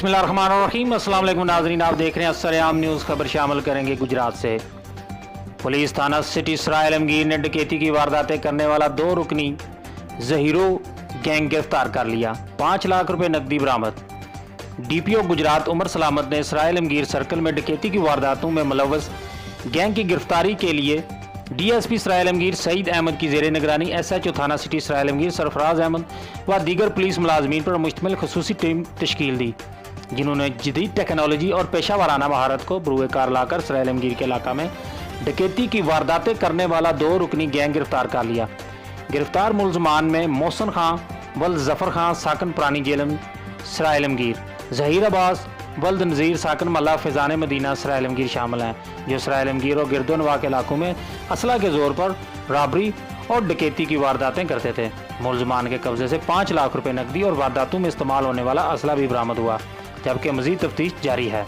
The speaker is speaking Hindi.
बिस्मिल्लाहिर्रहमानिर्रहीम। अस्सलाम वालेकुम नाज़रीन, आप देख रहे हैं सरेआम न्यूज़। खबर शामिल करेंगे गुजरात से। पुलिस थाना सिटी सराय आलमगीर ने डकैती की वारदातें करने वाला 2 रुकनी ज़हैरो गैंग गिरफ्तार कर लिया। 5 लाख रुपए नकदी बरामद। डीपीओ गुजरात उमर सलामत ने सराय आलमगीर सर्कल में डकैती की वारदातों में मुलव्वस गैंग की गिरफ्तारी के लिए डीएसपी सराय आलमगीर सईद अहमद की ज़ेरे निगरानी एसएचओ थाना सिटी सराय आलमगीर सरफराज अहमद व दीगर पुलिस मुलाजमीन पर मुश्तमिल खसूसी टीम तश्कील दी, जिन्होंने जदीद टेक्नोलॉजी और पेशा वाराना महारत को बरूए कार लाकर सराय आलमगीर के इलाका में डकैती की वारदातें करने वाला 2 रुकनी गैंग गिरफ्तार कर लिया। गिरफ्तार मुलजमान में मोहसन खां वल्द जफर खां साकन पुरानी जेलम सराय आलमगीर, ज़हीर अब्बास वल्द नज़ीर साकन मल्ला फैज़ान मदीना सराय आलमगीर शामिल हैं, जो सराय आलमगीर और गिरदोनवा के इलाकों में असला के जोर पर रॉबरी और डकैती की वारदातें करते थे। मुलजमान के कब्जे से 5 लाख रुपए नकदी और वारदातों में इस्तेमाल होने वाला असला भी बरामद हुआ, जबकि मज़ीद तफ्तीश जारी है।